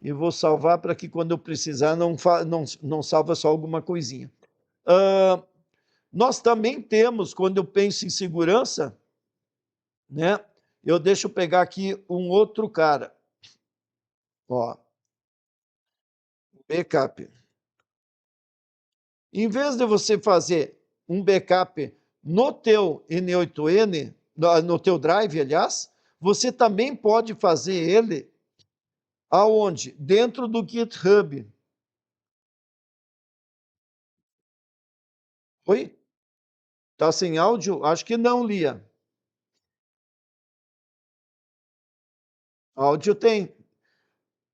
E vou salvar para que quando eu precisar não salva só alguma coisinha. Nós também temos, quando eu penso em segurança, né? Deixa eu pegar aqui um outro cara. Ó, backup. Em vez de você fazer um backup no teu N8N, no teu Drive, aliás, você também pode fazer ele aonde? Dentro do GitHub. Oi? Tá sem áudio? Acho que não, Lia. Áudio tem.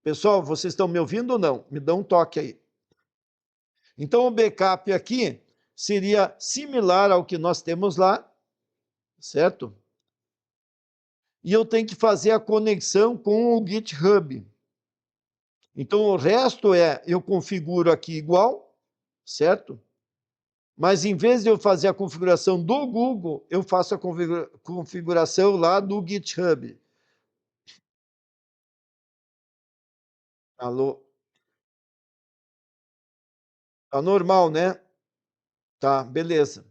Pessoal, vocês estão me ouvindo ou não? Me dão um toque aí. Então, o backup aqui seria similar ao que nós temos lá, certo? E eu tenho que fazer a conexão com o GitHub. Então, o resto eu configuro aqui igual, certo? Mas em vez de eu fazer a configuração do Google, eu faço a configuração lá do GitHub. Alô? Tá normal, né? Tá, beleza.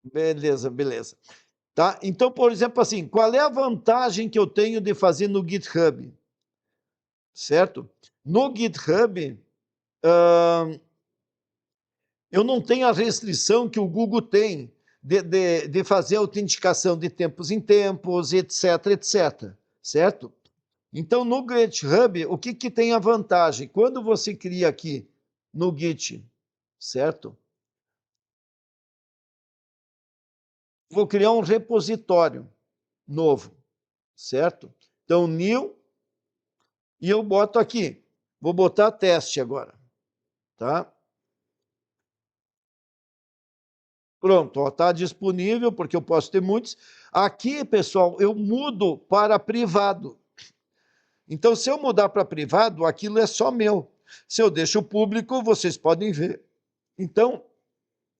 Beleza, beleza. Tá? Então, por exemplo, assim, qual é a vantagem que eu tenho de fazer no GitHub? Certo? No GitHub, eu não tenho a restrição que o Google tem de fazer autenticação de tempos em tempos, etc, etc. Certo? Então, no GitHub, o que tem a vantagem? Quando você cria aqui no Git, certo? Vou criar um repositório novo, certo? Então, new, e eu boto aqui. Vou botar teste agora, tá? Pronto, está disponível, porque eu posso ter muitos. Aqui, pessoal, eu mudo para privado. Então, se eu mudar para privado, aquilo é só meu. Se eu deixo público, vocês podem ver. Então,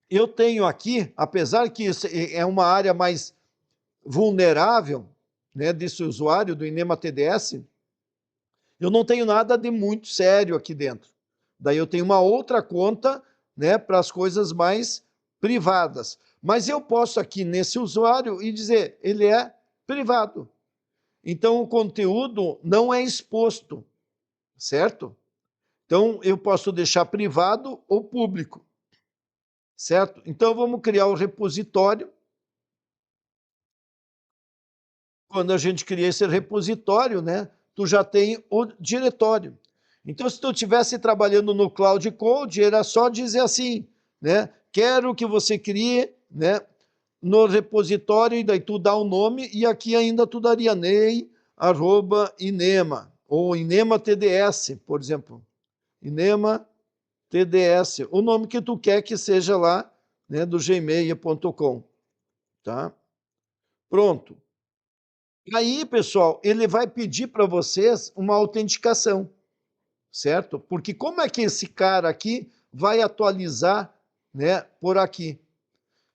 eu tenho aqui, apesar que isso é uma área mais vulnerável, né, desse usuário do Inema TDS, eu não tenho nada de muito sério aqui dentro. Daí eu tenho uma outra conta, né, para as coisas mais privadas. Mas eu posso aqui nesse usuário e dizer, ele é privado. Então o conteúdo não é exposto, certo? Então eu posso deixar privado ou público, certo? Então vamos criar o repositório. Quando a gente cria esse repositório, né, tu já tem o diretório. Então, se tu estivesse trabalhando no Cloud Code, era só dizer assim, né, quero que você crie, né, no repositório, e daí tu dá o nome, e aqui ainda tu daria inema, ou inema TDS, por exemplo. Inema TDS, o nome que tu quer que seja lá, né, do gmail.com, tá? Pronto. Aí, pessoal, ele vai pedir para vocês uma autenticação, certo? Porque como é que esse cara aqui vai atualizar, né, por aqui?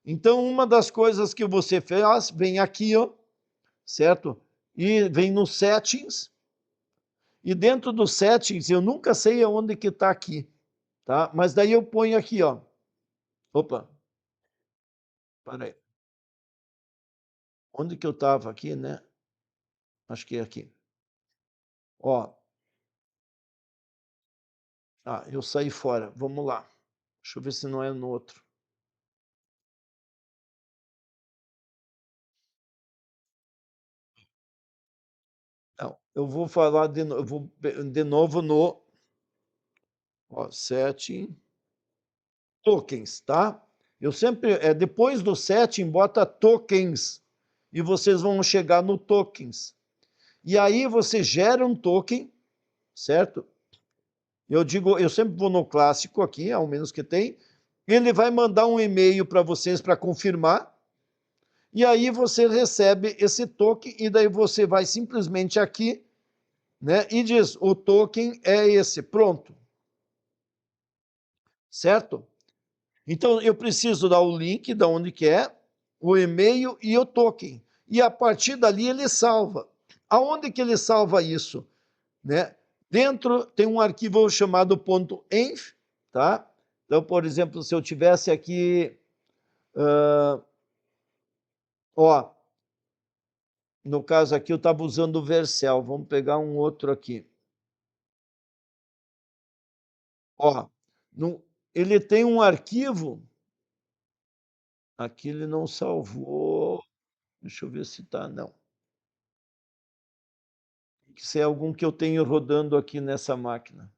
Então, uma das coisas que você faz, vem aqui, ó, certo? E vem no Settings, e dentro do Settings, eu nunca sei aonde que está aqui, tá? Mas daí eu ponho aqui, ó. Opa, peraí. Onde que eu estava aqui, né? Acho que é aqui. Ó. Ah, eu saí fora. Vamos lá. Deixa eu ver se não é no outro. Não, eu vou falar de novo, eu vou de novo no setting tokens, tá? Eu sempre, depois do setting, bota tokens, e vocês vão chegar no tokens. E aí você gera um token, certo? Eu sempre vou no clássico aqui, ao menos que tem, ele vai mandar um e-mail para vocês para confirmar, e aí você recebe esse token, e daí você vai simplesmente aqui, né, e diz, o token é esse, pronto. Certo? Então, eu preciso dar o link de onde que é, o e-mail e o token. E a partir dali ele salva. Aonde que ele salva isso? Né? Dentro tem um arquivo chamado .env, tá? Então, por exemplo, se eu tivesse aqui, ó, no caso aqui eu estava usando o Vercel, vamos pegar um outro aqui. Ó, ele tem um arquivo, aqui ele não salvou, deixa eu ver se tá, não. Se é algum que eu tenho rodando aqui nessa máquina.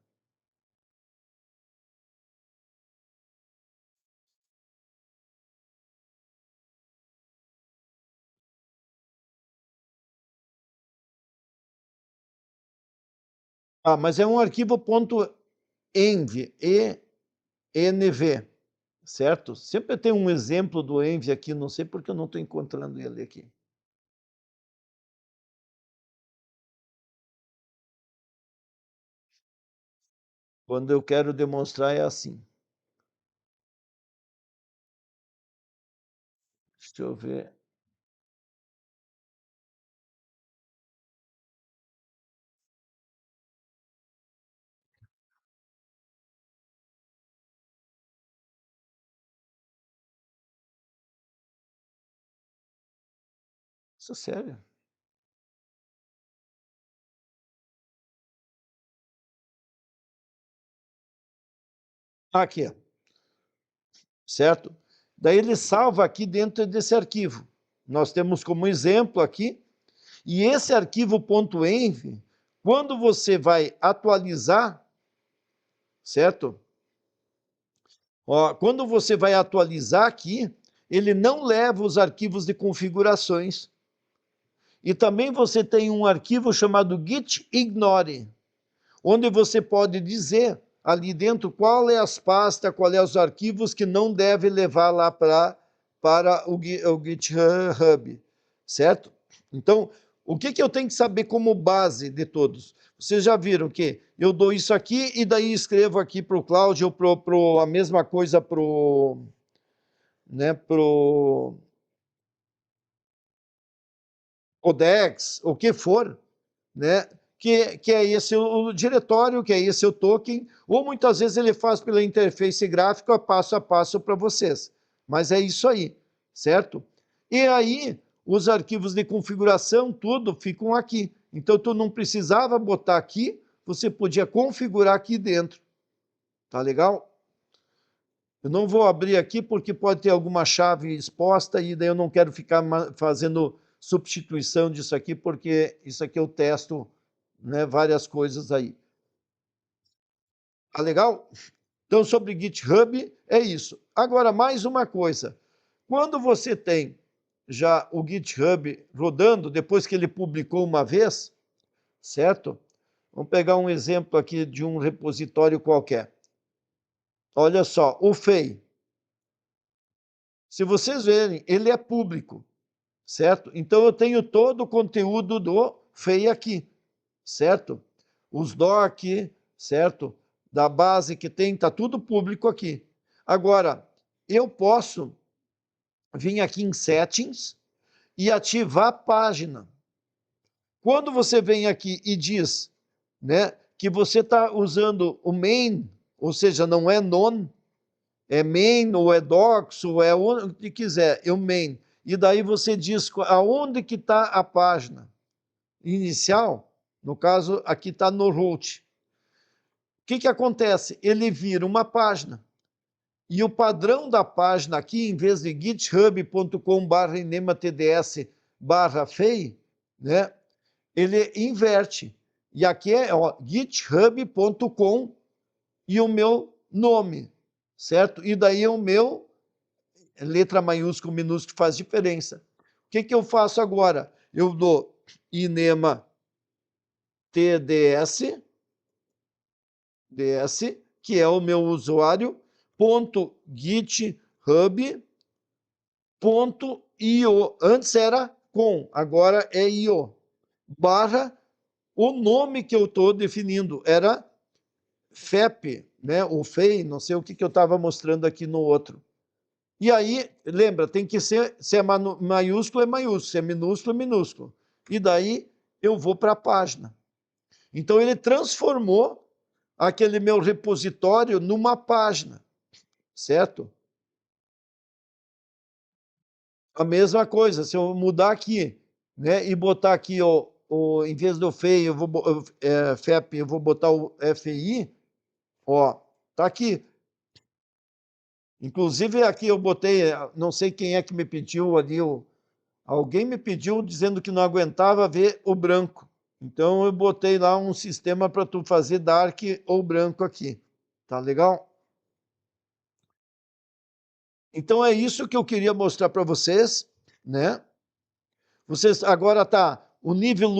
Ah, mas é um arquivo .env, ENV, certo? Sempre tem um exemplo do env aqui, não sei porque eu não estou encontrando ele aqui. Quando eu quero demonstrar é assim. Deixa eu ver. Isso é sério. Aqui, certo? Daí ele salva aqui dentro desse arquivo. Nós temos como exemplo aqui, e esse arquivo .env, quando você vai atualizar, certo? Ó, quando você vai atualizar aqui, ele não leva os arquivos de configurações. E também você tem um arquivo chamado gitignore, onde você pode dizer ali dentro qual é as pastas, qual é os arquivos que não deve levar lá para o GitHub, certo? Então, o que eu tenho que saber como base de todos? Vocês já viram que eu dou isso aqui e daí escrevo aqui para o Cláudio, a mesma coisa para o, né, pro Codex, o que for, né? Que é esse o diretório, que é esse o token, ou muitas vezes ele faz pela interface gráfica passo a passo para vocês. Mas é isso aí, certo? E aí, os arquivos de configuração, tudo, ficam aqui. Então, tu não precisava botar aqui, você podia configurar aqui dentro. Tá legal? Eu não vou abrir aqui porque pode ter alguma chave exposta e daí eu não quero ficar fazendo substituição disso aqui, porque isso aqui eu testo, né, várias coisas aí. Tá legal? Então, sobre GitHub, é isso. Agora, mais uma coisa. Quando você tem já o GitHub rodando, depois que ele publicou uma vez, certo? Vamos pegar um exemplo aqui de um repositório qualquer. Olha só, o FEI. Se vocês verem, ele é público, certo? Então, eu tenho todo o conteúdo do FEI aqui, certo? Os doc, certo? Da base que tem, está tudo público aqui. Agora, eu posso vir aqui em Settings e ativar a página. Quando você vem aqui e diz, né, que você está usando o main, ou seja, não é non, é main, ou é docs, ou é o que quiser, é o main. E daí você diz aonde que está a página inicial, no caso, aqui está no root. O que acontece? Ele vira uma página. E o padrão da página aqui, em vez de github.com/enematds/fei, né, ele inverte. E aqui é github.com e o meu nome, certo? E daí o meu, letra maiúscula, minúscula, faz diferença. O que eu faço agora? Eu dou inema TDS, que é o meu usuário, .github.io. Antes era com, agora é io. Barra, o nome que eu estou definindo era FEP, né? O FEI, não sei o que eu estava mostrando aqui no outro. E aí, lembra, tem que ser, se é maiúsculo, é maiúsculo, se é minúsculo, é minúsculo. E daí eu vou para a página. Então, ele transformou aquele meu repositório numa página, certo? A mesma coisa, se eu mudar aqui, né, e botar aqui, em vez do FEI, FEP, eu vou botar o FI, ó, tá aqui. Inclusive, aqui eu botei, não sei quem é que me pediu ali, alguém me pediu dizendo que não aguentava ver o branco. Então, eu botei lá um sistema para tu fazer dark ou branco aqui. Tá legal? Então, é isso que eu queria mostrar para vocês, né? Vocês agora tá o nível 1